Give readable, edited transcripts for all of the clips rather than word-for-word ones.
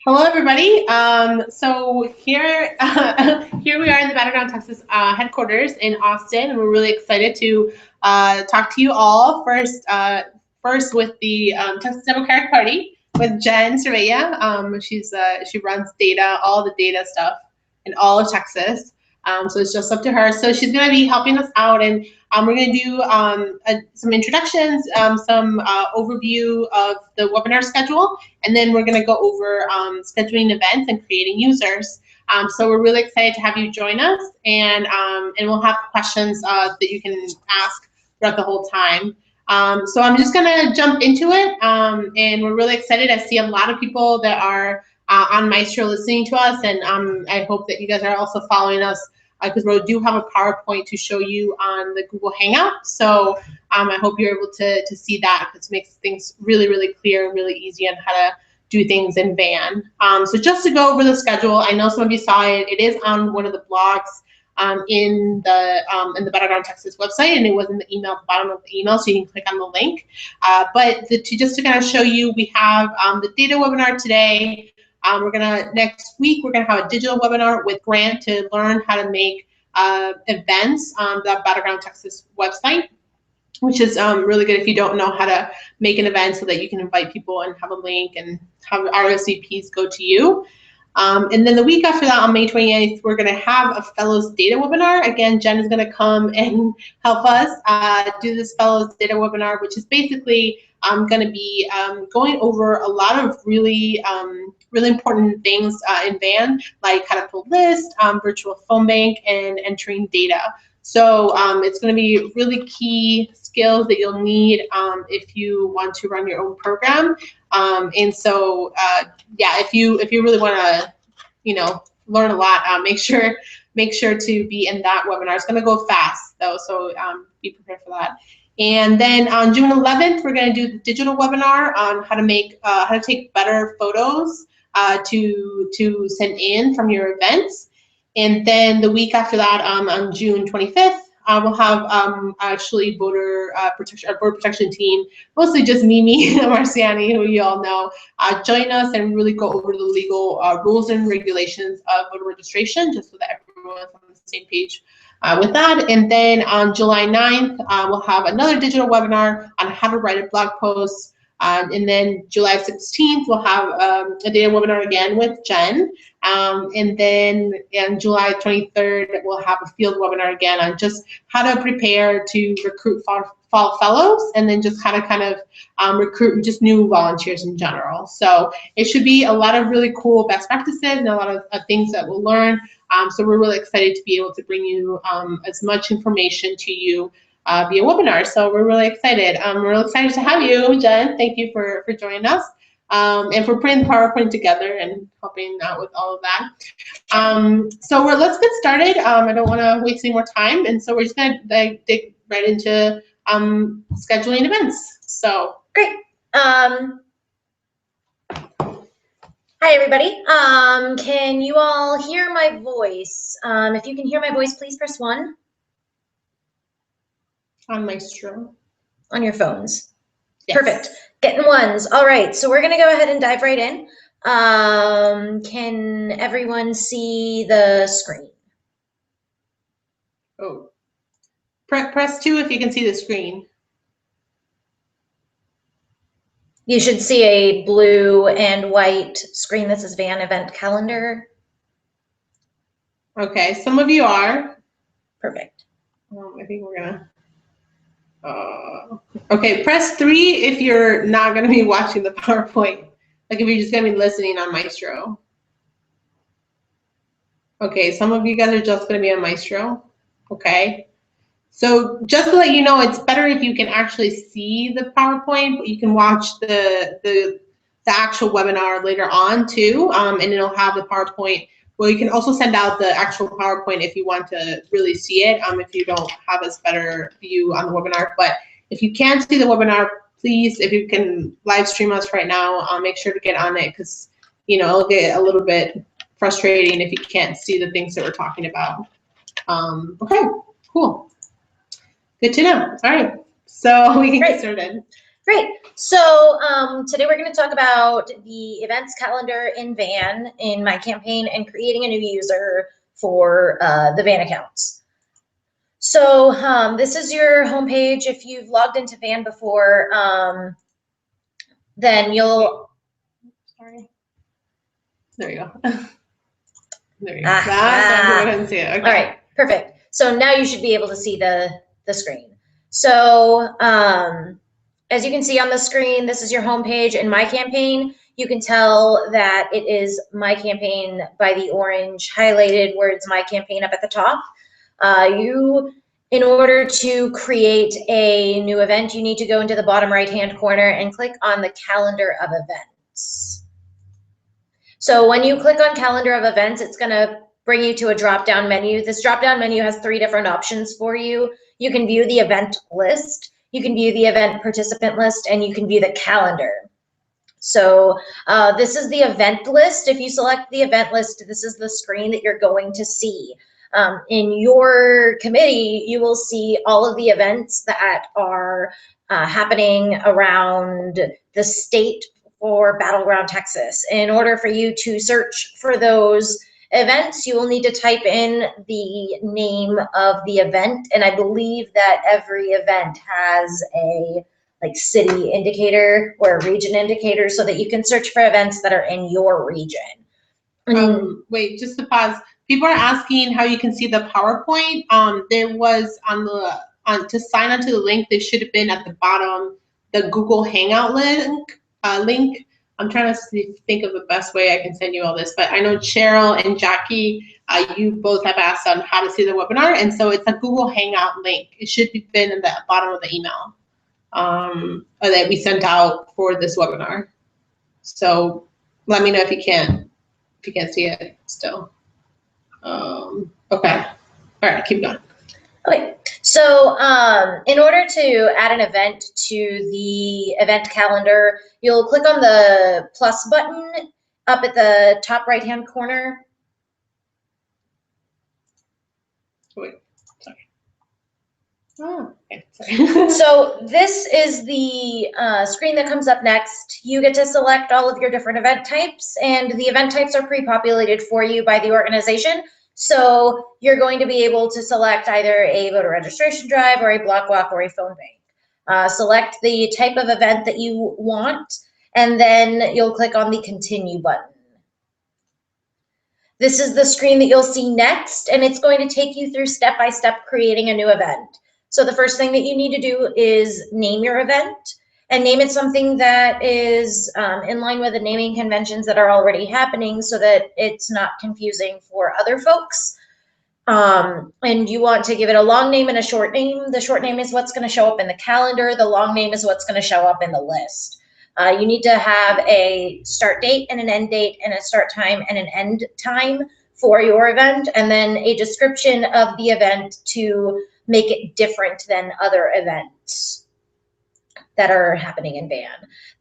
Hello, everybody. So here, here we are in the Battleground, Texas headquarters in Austin, and we're really excited to talk to you all. First with the Texas Democratic Party with Jenn Cervella. She runs data, all the data stuff in all of Texas. So it's just up to her. So she's going to be helping us out, and we're going to do some introductions, some overview of the webinar schedule, and then we're going to go over scheduling events and creating users. So we're really excited to have you join us, and we'll have questions that you can ask throughout the whole time. So I'm just going to jump into it, and we're really excited. I see a lot of people that are on Maestro listening to us, and I hope that you guys are also following us because we do have a PowerPoint to show you on the Google Hangout. So I hope you're able to see that because it makes things really, really clear and really easy on how to do things in Van. So just to go over the schedule, I know some of you saw it. It is on one of the blogs in the Battleground Texas website, and it was in the email at the bottom of the email, so you can click on the link. Just to kind of show you, we have the data webinar today. Next week, we're gonna have a digital webinar with Grant to learn how to make events on the Battleground Texas website, which is really good if you don't know how to make an event so that you can invite people and have a link and have RSVPs go to you. And then the week after that, on May 28th, we're going to have a Fellows Data webinar. Again, Jenn is going to come and help us do this Fellows Data webinar, which is basically going to be going over a lot of really important things in Van, like how to pull lists, virtual phone bank, and entering data. So it's going to be really key skills that you'll need if you want to run your own program. And so, yeah, if you really want to, learn a lot, make sure to be in that webinar. It's going to go fast though, so be prepared for that. And then on June 11th, we're going to do the digital webinar on how to take better photos to send in from your events. And then the week after that, on June 25th, we'll have actually voter protection team, mostly just Mimi Marciani, who you all know, join us and really go over the legal rules and regulations of voter registration, just so that everyone's on the same page with that. And then on July 9th, we'll have another digital webinar on how to write a blog post. And then July 16th, we'll have a data webinar again with Jenn. And then on July 23rd, we'll have a field webinar again on just how to prepare to recruit fall fellows, and then just how to kind of recruit just new volunteers in general. So it should be a lot of really cool best practices and a lot of things that we'll learn. So we're really excited to be able to bring you as much information to you via webinar. So we're really excited. We're really excited to have you, Jenn. Thank you for joining us and for putting the PowerPoint together and helping out with all of that. So let's get started. I don't want to waste any more time, and so we're just going to dig right into scheduling events. So great. Hi, everybody. Can you all hear my voice? If you can hear my voice, please press 1. On Maestro. On your phones. Yes. Perfect. Getting ones. All right, so we're going to go ahead and dive right in. Can everyone see the screen? Oh. Press 2 if you can see the screen. You should see a blue and white screen that says Van Event Calendar. Okay, some of you are. Perfect. I think we're going to. Okay, press 3 if you're not going to be watching the PowerPoint. Like if you're just going to be listening on Maestro. Okay, some of you guys are just going to be on Maestro. Okay. So just to let you know, it's better if you can actually see the PowerPoint, but you can watch the actual webinar later on too, and it'll have the PowerPoint. Well, you can also send out the actual PowerPoint if you want to really see it, if you don't have a better view on the webinar. But if you can't see the webinar, please, if you can live stream us right now, make sure to get on it because, it'll get a little bit frustrating if you can't see the things that we're talking about. Okay, cool. Good to know. All right, so we can get started. Great. So today we're going to talk about the events calendar in Van in My Campaign and creating a new user for the Van accounts. So this is your homepage. If you've logged into Van before, then you'll. Sorry. There you go. There you go. Go ahead and see it. Okay. All right. Perfect. So now you should be able to see the screen. So as you can see on the screen, this is your homepage in My Campaign. You can tell that it is My Campaign by the orange highlighted words My Campaign up at the top. In order to create a new event, you need to go into the bottom right-hand corner and click on the calendar of events. So when you click on calendar of events, it's going to bring you to a drop-down menu. This drop-down menu has 3 different options for you. You can view the event list, you can view the event participant list, and you can view the calendar. So this is the event list. If you select the event list, this is the screen that you're going to see. In your committee, you will see all of the events that are happening around the state or Battleground, Texas. In order for you to search for those events, you will need to type in the name of the event, and I believe that every event has a city indicator or a region indicator so that you can search for events that are in your region. Wait, just to pause. People are asking how you can see the PowerPoint. There was to sign onto the link, there should have been at the bottom the Google Hangout link. I'm trying to think of the best way I can send you all this, but I know Cheryl and Jackie, you both have asked on how to see the webinar, and so it's a Google Hangout link. It should be been in the bottom of the email that we sent out for this webinar. So let me know if you can't see it still. Okay. All right, keep going. Okay, so in order to add an event to the event calendar, you'll click on the plus button up at the top right-hand corner. Wait, sorry. Oh, okay, sorry. So this is the screen that comes up next. You get to select all of your different event types, and the event types are pre-populated for you by the organization. So you're going to be able to select either a voter registration drive or a block walk or a phone bank. Select the type of event that you want, and then you'll click on the continue button. This is the screen that you'll see next, and it's going to take you through step-by-step creating a new event. So the first thing that you need to do is name your event, and name it something that is in line with the naming conventions that are already happening so that it's not confusing for other folks. And you want to give it a long name and a short name. The short name is what's going to show up in the calendar. The long name is what's going to show up in the list. You need to have a start date and an end date and a start time and an end time for your event, and then a description of the event to make it different than other events that are happening in Van.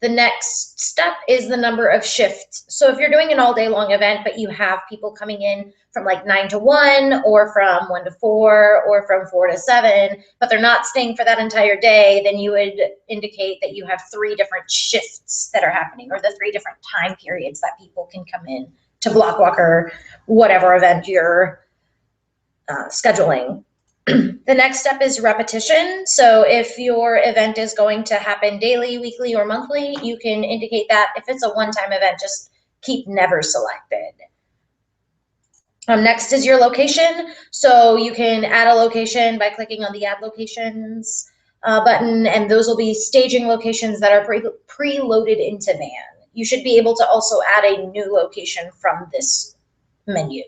The next step is the number of shifts. So if you're doing an all day long event, but you have people coming in from like 9 to 1 or from 1 to 4 or from 4 to 7, but they're not staying for that entire day, then you would indicate that you have 3 different shifts that are happening, or the 3 different time periods that people can come in to block walk or whatever event you're scheduling. The next step is repetition. So if your event is going to happen daily, weekly, or monthly, you can indicate that. If it's a one-time event, just keep never selected. Next is your location. So you can add a location by clicking on the Add Locations button, and those will be staging locations that are pre-loaded into Van. You should be able to also add a new location from this menu.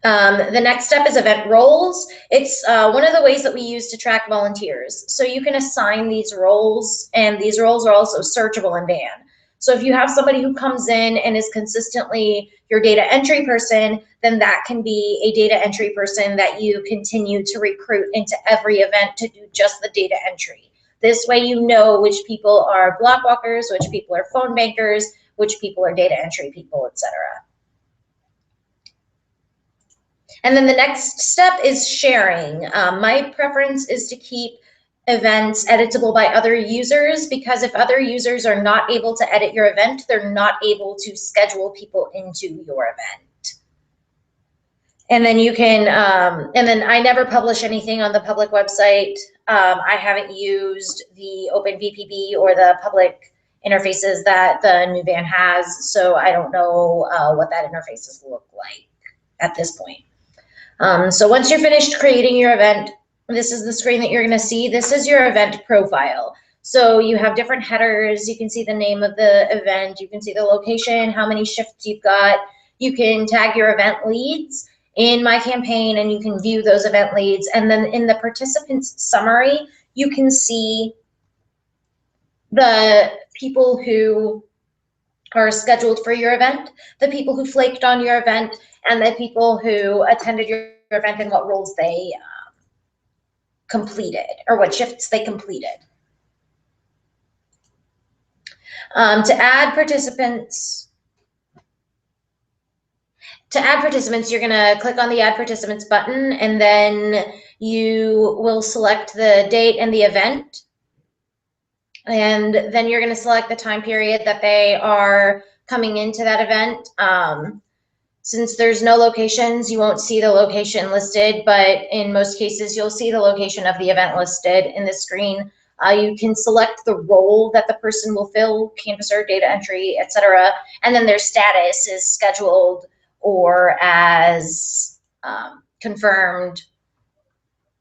The next step is event roles. It's one of the ways that we use to track volunteers. So you can assign these roles, and these roles are also searchable in Van. So if you have somebody who comes in and is consistently your data entry person, then that can be a data entry person that you continue to recruit into every event to do just the data entry. This way you know which people are block walkers, which people are phone bankers, which people are data entry people, etc. And then the next step is sharing. My preference is to keep events editable by other users, because if other users are not able to edit your event, they're not able to schedule people into your event. And then you can, and then I never publish anything on the public website. I haven't used the OpenVPB or the public interfaces that the new van has, so I don't know what that interfaces look like at this point. So once you're finished creating your event, this is the screen that you're going to see. This is your event profile. So you have different headers. You can see the name of the event. You can see the location, how many shifts you've got. You can tag your event leads in My Campaign, and you can view those event leads. And then in the participants summary, you can see the people who are scheduled for your event, the people who flaked on your event, and the people who attended your event and what roles they completed, or what shifts they completed. To add participants, you're gonna click on the Add Participants button, and then you will select the date and the event. And then you're gonna select the time period that they are coming into that event. Since there's no locations, you won't see the location listed, but in most cases, you'll see the location of the event listed in the screen. You can select the role that the person will fill, canvasser, data entry, etc. And then their status is scheduled or as confirmed,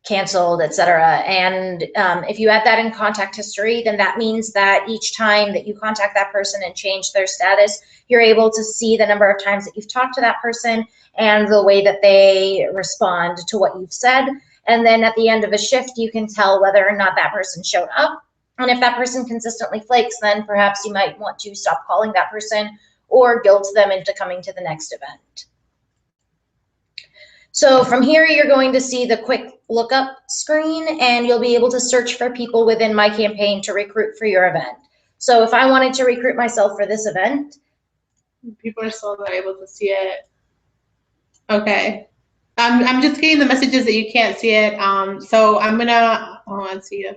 canceled, etc. And if you add that in contact history, then that means that each time that you contact that person and change their status, you're able to see the number of times that you've talked to that person and the way that they respond to what you've said. And then at the end of a shift, you can tell whether or not that person showed up. And if that person consistently flakes, then perhaps you might want to stop calling that person or guilt them into coming to the next event. So from here, you're going to see the quick lookup screen, and you'll be able to search for people within My Campaign to recruit for your event. So if I wanted to recruit myself for this event. People are still not able to see it. Okay. I'm just getting the messages that you can't see it. So I'm gonna, let's see.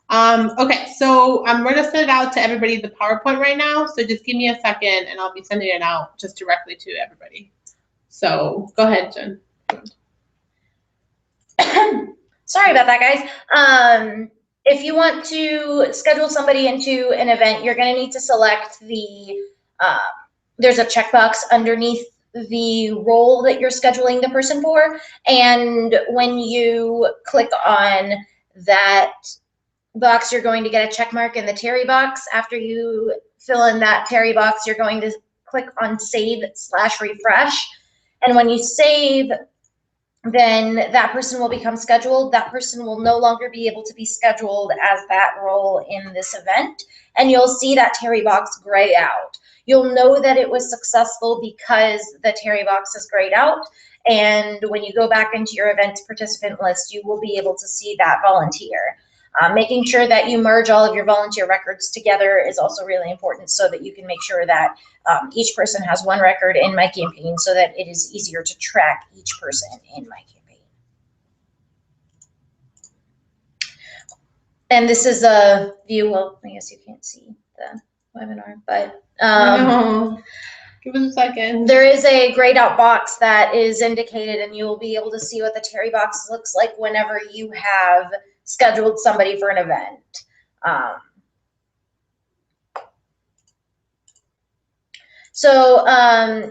Okay, so I'm gonna send it out to everybody, the PowerPoint right now. So just give me a second and I'll be sending it out just directly to everybody. So go ahead, Jen. Sorry about that, guys. If you want to schedule somebody into an event, you're going to need to select the, there's a checkbox underneath the role that you're scheduling the person for. And when you click on that box, you're going to get a check mark in the Terry box. After you fill in that Terry box, you're going to click on Save/Refresh. And when you save, then that person will become scheduled. That person will no longer be able to be scheduled as that role in this event. And you'll see that Terry box gray out. You'll know that it was successful because the Terry box is grayed out. And when you go back into your events participant list, you will be able to see that volunteer. Making sure that you merge all of your volunteer records together is also really important, so that you can make sure that each person has one record in My Campaign, so that it is easier to track each person in My Campaign. And this is a view. Well, I guess you can't see the webinar, but give us a second. There is a grayed out box that is indicated, and you will be able to see what the Terry box looks like whenever you have scheduled somebody for an event. So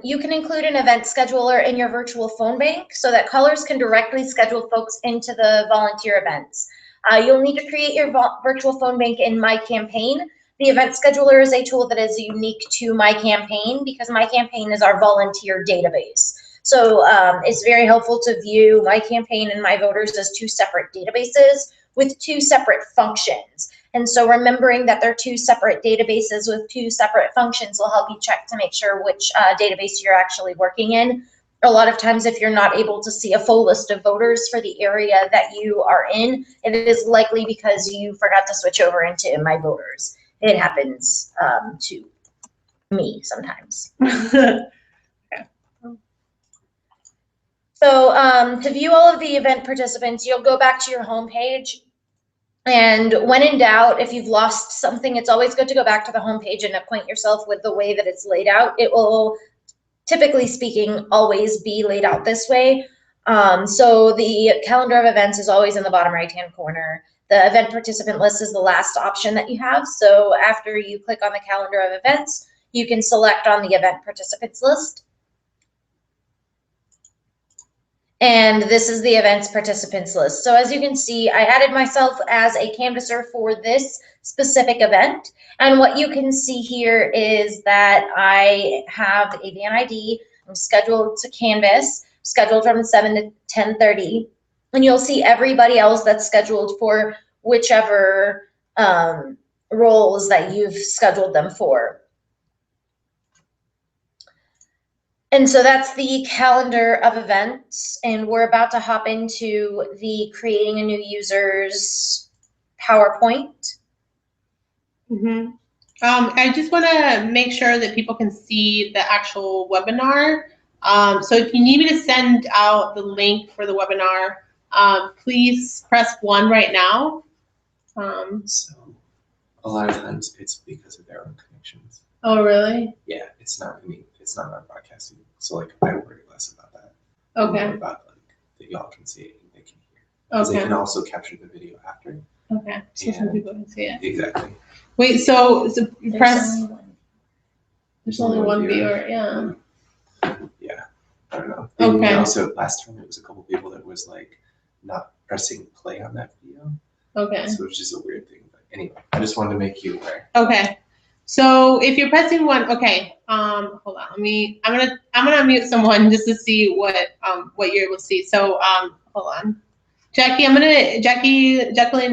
you can include an event scheduler in your virtual phone bank so that callers can directly schedule folks into the volunteer events. You'll need to create your virtual phone bank in My Campaign. The event scheduler is a tool that is unique to My Campaign because My Campaign is our volunteer database. So it's very helpful to view My Campaign and My Voters as two separate databases with two separate functions. And so remembering that they're two separate databases with two separate functions will help you check to make sure which database you're actually working in. A lot of times, if you're not able to see a full list of voters for the area that you are in, it is likely because you forgot to switch over into My Voters. It happens to me sometimes. So to view all of the event participants, you'll go back to your home page, And when in doubt, if you've lost something, it's always good to go back to the homepage and acquaint yourself with the way that it's laid out. It will, typically speaking, always be laid out this way. So the calendar of events is always in the bottom right-hand corner. The event participant list is the last option that you have. So after you click on the calendar of events, you can select on the event participants list. And this is the events participants list. So as you can see, I added myself as a canvasser for this specific event. And what you can see here is that I have a van ID. I'm scheduled to canvas, scheduled from 7 to 10:30. And you'll see everybody else that's scheduled for whichever roles that you've scheduled them for. And so that's the calendar of events, and we're about to hop into the creating a new user's PowerPoint. I just want to make sure that people can see the actual webinar. So if you need me to send out the link for the webinar, please press 1 right now. So a lot of times it's because of their own connections. Oh, really? Yeah, it's not about broadcasting. So like I worry less about that. Okay. More about like that y'all can see it and they can hear. Because they can also capture the video after. Okay. So some people can see it. Exactly. Wait, so press. There's There's only one viewer. Yeah. Yeah. I don't know. Okay. And also last time it was a couple people that was like not pressing play on that video. Okay. So it was just a weird thing. But anyway, I just wanted to make you aware. Okay. So if you're pressing 1, okay. Hold on. I'm gonna unmute someone just to see what you're able to see. So hold on. Jacqueline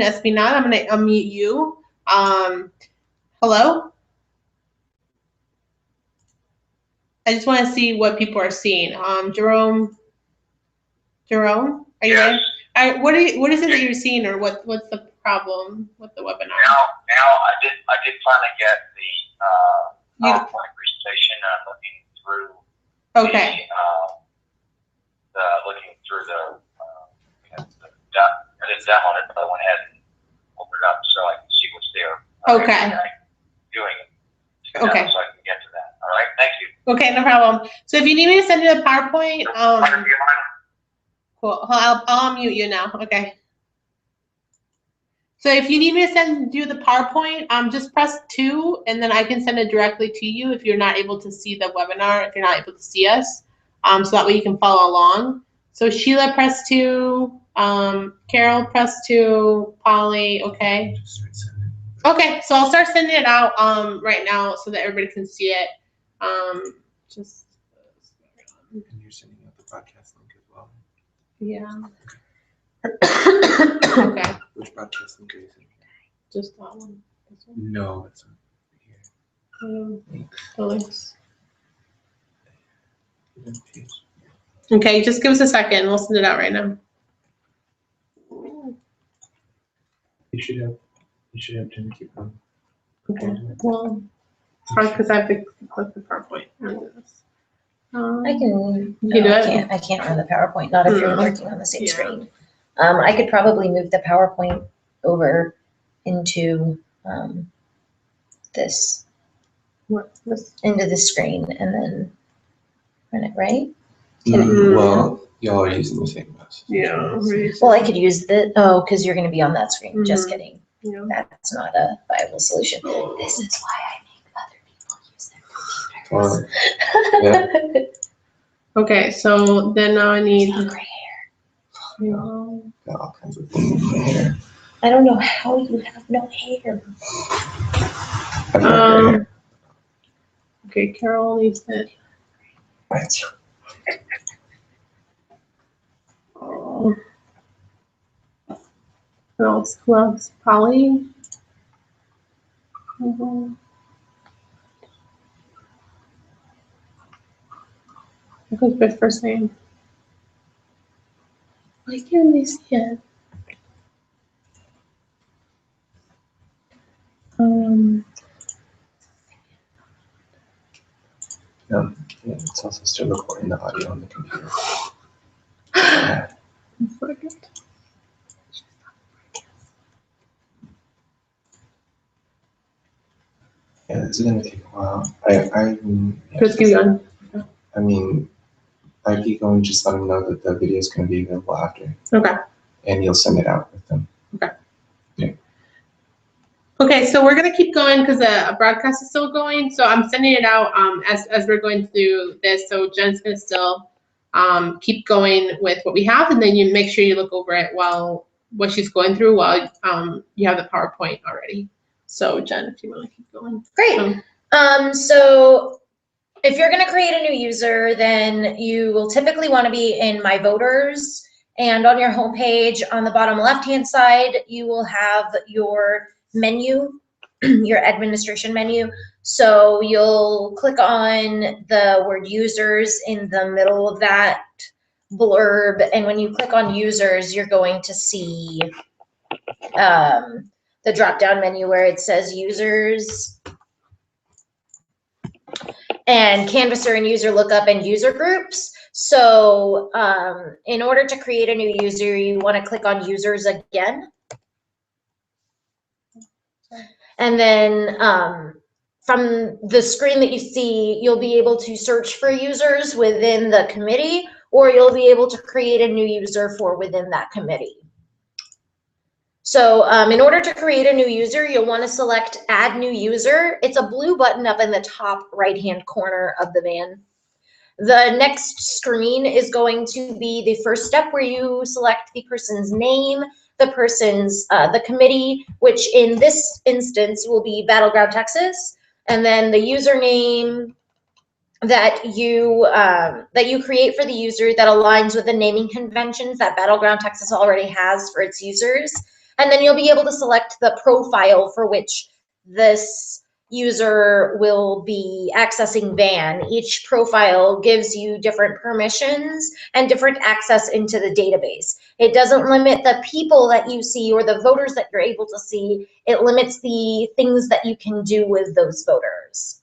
Espinal, I'm gonna unmute you. Hello? I just want to see what people are seeing. Jerome, are you there? What is it that you're seeing, or what's the problem with the webinar? Now I did finally get the PowerPoint presentation. I'm looking through. Okay. Looking through I didn't download it, but I went ahead and opened it up so I can see what's there. Okay. Doing it. Okay. So I can get to that. All right. Thank you. Okay, no problem. So if you need me to send you the PowerPoint, cool. I'll unmute you now. Okay. So if you need me to send you the PowerPoint, just press 2, and then I can send it directly to you if you're not able to see the webinar, if you're not able to see us. So that way you can follow along. So Sheila, press 2. Carol, press 2. Polly, okay. Okay, so I'll start sending it out right now so that everybody can see it. And you're sending out the broadcast link as well. Yeah. Okay. Which broadcast link are you sending? Just that one. This one. No, it's not here. The links. Okay. Okay, just give us a second. We'll send it out right now. You should have Jenn keep going. Okay. Well, because I have to click the PowerPoint. I can. You can do it? I can't run the PowerPoint. Not if you're working on the same Yeah. screen. I could probably move the PowerPoint over into this. What? This? Into the screen and then run it, right? Well, y'all are using the same mouse. Yeah. Well, I could use because you're going to be on that screen. Just kidding. Yeah. That's not a viable solution. This is why I make other people use their computers. Yeah. Okay, so then now I need. Gray hair. Got all kinds of things in my hair. I don't know how you have no hair. Okay, Carol needs it. Oh. Who else? Polly? Who's my first name? Why can't they see it? Yeah, it's also still recording the audio on the computer. Yeah, it's gonna take a while. Yeah, Just keep going. I mean, I keep going, just let them know that the video is gonna be available after, Okay. and you'll send it out with them. Okay, so we're gonna keep going because the broadcast is still going. So I'm sending it out as we're going through this. So Jen's gonna still keep going with what we have, and then you make sure you look over it while what she's going through while you have the PowerPoint already. So Jen, if you want to keep going. Great. So if you're going to create a new user, then you will typically want to be in My Voters, and on your homepage on the bottom left-hand side, you will have your menu, your administration menu. So you'll click on the word users in the middle of that blurb, and when you click on users, you're going to see the drop-down menu where it says users and canvasser and user lookup and user groups. So in order to create a new user, you want to click on users again. And then from the screen that you see, you'll be able to search for users within the committee, or you'll be able to create a new user for within that committee. So in order to create a new user, you'll want to select Add New User. It's a blue button up in the top right-hand corner of the van. The next screen is going to be the first step where you select the person's name, the person's, the committee, which in this instance will be Battleground, Texas, and then the username that you create for the user that aligns with the naming conventions that Battleground, Texas already has for its users. And then you'll be able to select the profile for which this user will be accessing van. Each profile gives you different permissions and different access into the database. It doesn't limit the people that you see or the voters that you're able to see. It limits the things that you can do with those voters.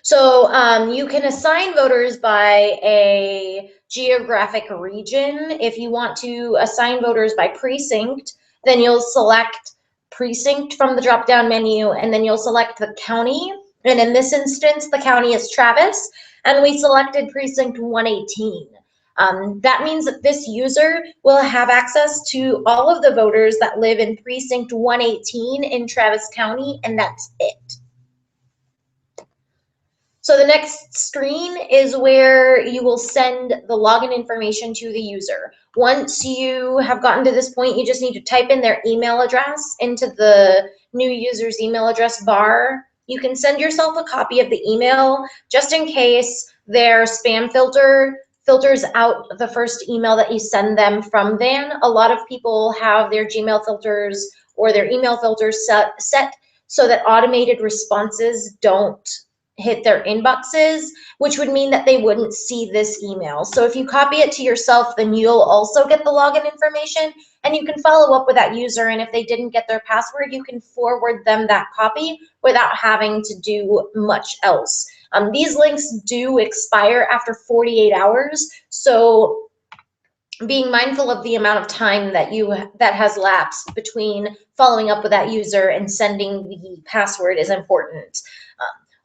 So you can assign voters by a geographic region. If you want to assign voters by precinct, then you'll select precinct from the drop-down menu, and then you'll select the county. And in this instance, the county is Travis, and we selected precinct 118. That means that this user will have access to all of the voters that live in precinct 118 in Travis County, and that's it. So the next screen is where you will send the login information to the user. Once you have gotten to this point, you just need to type in their email address into the new user's email address bar. You can send yourself a copy of the email just in case their spam filter filters out the first email that you send them from Van. A lot of people have their Gmail filters or their email filters set so that automated responses don't hit their inboxes, which would mean that they wouldn't see this email. So if you copy it to yourself, then you'll also get the login information, and you can follow up with that user. And if they didn't get their password, you can forward them that copy without having to do much else. These links do expire after 48 hours. So being mindful of the amount of time that has lapsed between following up with that user and sending the password is important.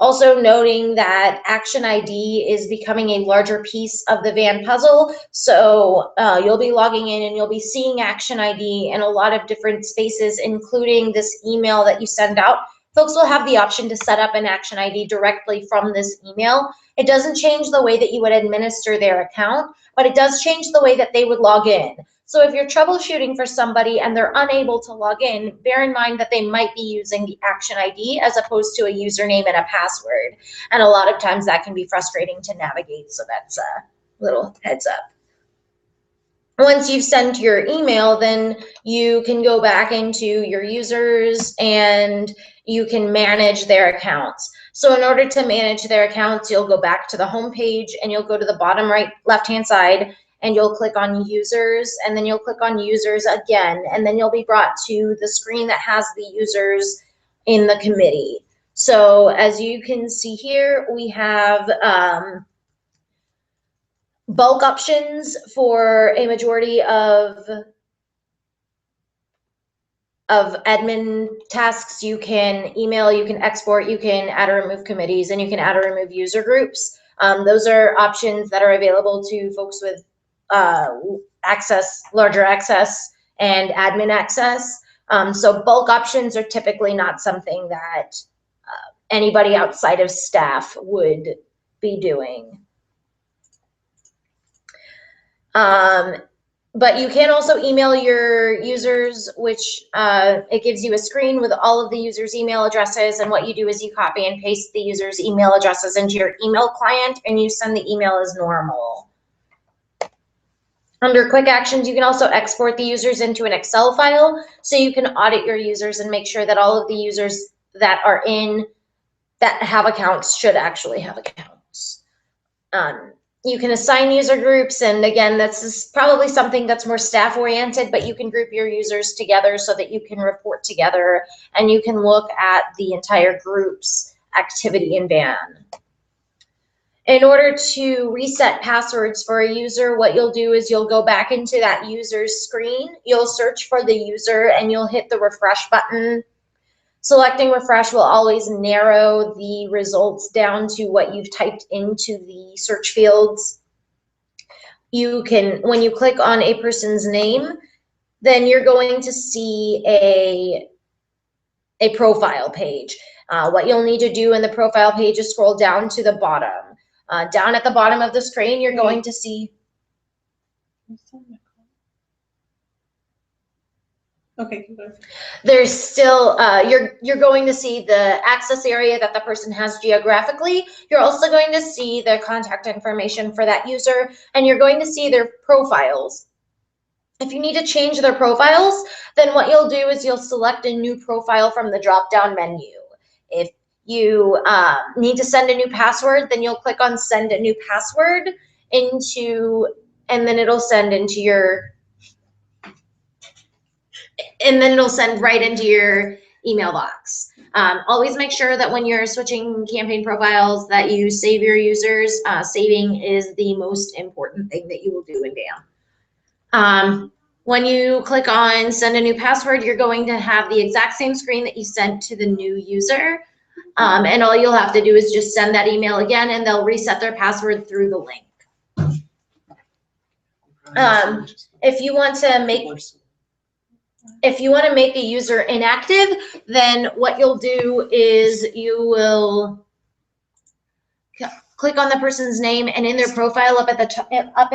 Also noting that Action ID is becoming a larger piece of the Van puzzle. So you'll be logging in and you'll be seeing Action ID in a lot of different spaces, including this email that you send out. Folks will have the option to set up an Action ID directly from this email. It doesn't change the way that you would administer their account, but it does change the way that they would log in. So if you're troubleshooting for somebody and they're unable to log in, bear in mind that they might be using the Action ID as opposed to a username and a password. And a lot of times that can be frustrating to navigate, so that's a little heads up. Once you've sent your email, then you can go back into your users and you can manage their accounts. So in order to manage their accounts, you'll go back to the home page and you'll go to the bottom right left-hand side and you'll click on users, and then you'll click on users again, and then you'll be brought to the screen that has the users in the committee. So as you can see here, we have bulk options for a majority of admin tasks. You can email, you can export, you can add or remove committees, and you can add or remove user groups. Those are options that are available to folks with larger access and admin access. So bulk options are typically not something that anybody outside of staff would be doing. But you can also email your users, which it gives you a screen with all of the users' email addresses. And what you do is you copy and paste the users' email addresses into your email client, and you send the email as normal. Under quick actions, you can also export the users into an Excel file, so you can audit your users and make sure that all of the users that are that have accounts should actually have accounts. You can assign user groups, and again, that's probably something that's more staff oriented, but you can group your users together so that you can report together and you can look at the entire group's activity and ban. In order to reset passwords for a user, what you'll do is you'll go back into that user's screen, you'll search for the user, and you'll hit the refresh button. Selecting refresh will always narrow the results down to what you've typed into the search fields. You can, when you click on a person's name, then you're going to see a profile page. What you'll need to do in the profile page is scroll down to the bottom. Down at the bottom of the screen, you're going to see. Okay, keep going. There's still, you're going to see the access area that the person has geographically. You're also going to see the contact information for that user, and you're going to see their profiles. If you need to change their profiles, then what you'll do is you'll select a new profile from the drop-down menu. If you need to send a new password, then you'll click on send a new password and then it'll send into your, and then it'll send right into your email box. Always make sure that when you're switching campaign profiles that you save your users. Saving is the most important thing that you will do in BAM. When you click on send a new password, you're going to have the exact same screen that you sent to the new user. And all you'll have to do is just send that email again, and they'll reset their password through the link. If you want to make a user inactive, then what you'll do is you will click on the person's name, and in their profile up in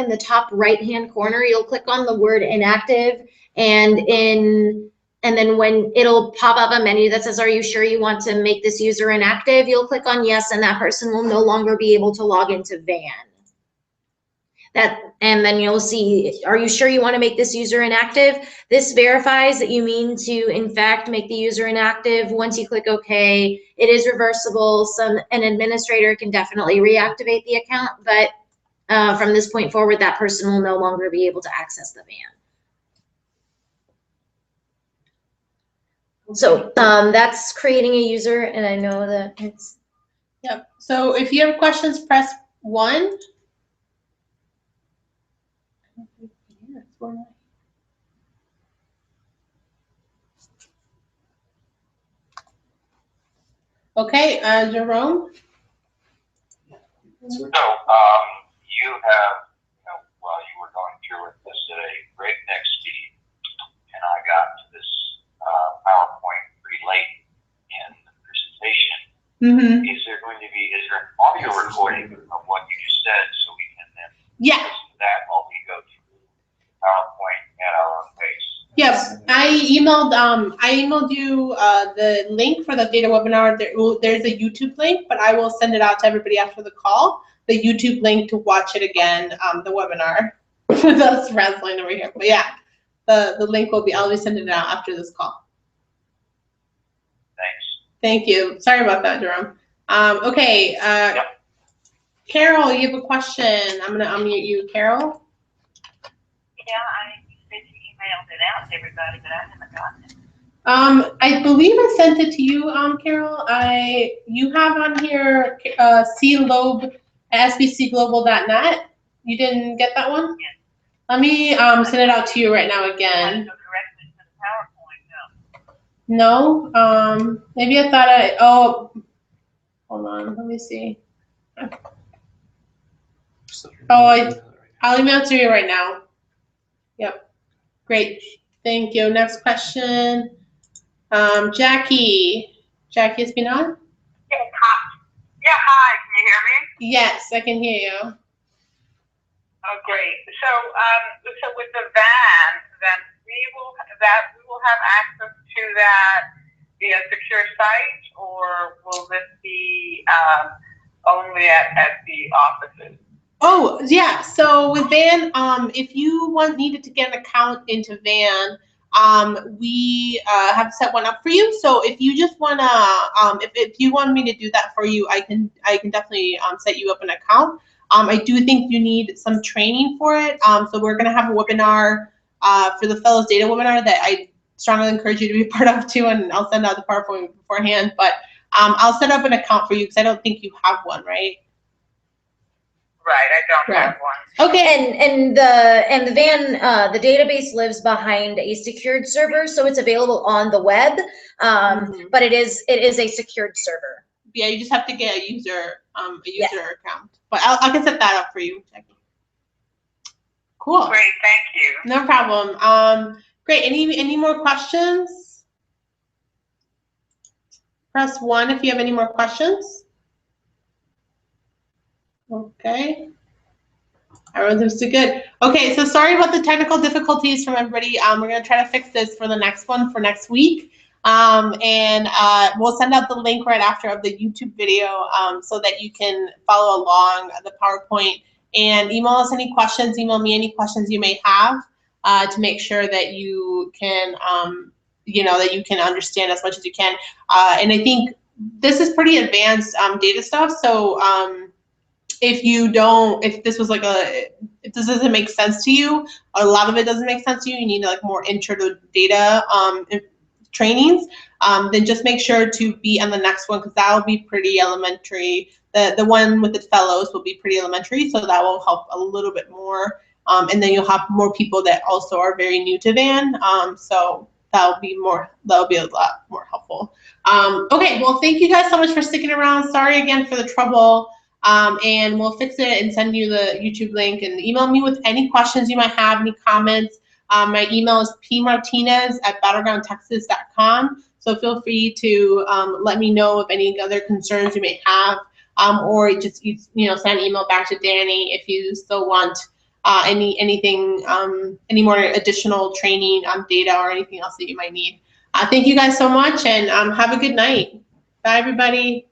the top right-hand corner, you'll click on the word inactive, and then when it'll pop up a menu that says, are you sure you want to make this user inactive? You'll click on yes, and that person will no longer be able to log into VAN. And then you'll see, are you sure you want to make this user inactive? This verifies that you mean to, in fact, make the user inactive. Once you click OK, it is reversible. An administrator can definitely reactivate the account, but from this point forward, that person will no longer be able to access the VAN. So that's creating a user, and I know that it's. Yep. So if you have questions, press 1. Okay, Jerome. So you have, while you were going through it, this at a breakneck speed, and I got to this PowerPoint pretty late in the presentation. Mm-hmm. Is there an audio recording of what you just said so we can then listen to that while we go through PowerPoint at our own pace? Yes, I emailed you the link for the data webinar. There's a YouTube link, but I will send it out to everybody after the call. The YouTube link to watch it again, the webinar. With us wrestling over here, but yeah, the link will be. I'll be sending it out after this call. Thanks. Thank you. Sorry about that, Jerome. Okay, Yep. Carol, you have a question. I'm gonna unmute you, Carol. Yeah, you said you emailed it out to everybody, but I haven't gotten it. I believe I sent it to you, Carol. You have on here clobe@sbcglobal.net. You didn't get that one? Yes. Let me send it out to you right now again. Go directly to the PowerPoint, no. No? Maybe I thought hold on, let me see. I'll email it to you right now. Yep, great, thank you. Next question, Jackie Espinal? Yeah, hi, can you hear me? Yes, I can hear you. Oh, great. So with the van, then we will have access to that via secure site, or will this be only at the offices? Oh, yeah. So with Van, if you needed to get an account into Van, we have set one up for you. So if you just wanna, if you want me to do that for you, I can definitely set you up an account. I do think you need some training for it. So we're gonna have a webinar for the Fellows Data webinar that I strongly encourage you to be a part of too, and I'll send out the PowerPoint beforehand. But I'll set up an account for you because I don't think you have one, right? Right, I don't have one. Okay. And the van, the database lives behind a secured server, so it's available on the web, but it is a secured server. Yeah, you just have to get a user account. But I can set that up for you, Jackie. Cool. Great, thank you. No problem. Great. Any more questions? Press 1 if you have any more questions. Okay. Everyone's doing good. Okay, so sorry about the technical difficulties from everybody. We're gonna try to fix this for the next one for next week. And we'll send out the link right after of the YouTube video so that you can follow along the PowerPoint, and email us any questions, email me any questions you may have to make sure that you can, that you can understand as much as you can. And I think this is pretty advanced data stuff, so if this was like if this doesn't make sense to you, a lot of it doesn't make sense to you, you need like more intro to data trainings, then just make sure to be on the next one, because that will be pretty elementary. The one with the fellows will be pretty elementary, so that will help a little bit more. And then you'll have more people that also are very new to Van, so that'll be a lot more helpful. Okay, well, thank you guys so much for sticking around. Sorry again for the trouble. And we'll fix it and send you the YouTube link, and email me with any questions you might have, any comments. My email is pmartinez@battlegroundtexas.com. So feel free to let me know of any other concerns you may have, or just send an email back to Danny if you still want any more additional training on data or anything else that you might need. Thank you guys so much, and have a good night. Bye, everybody.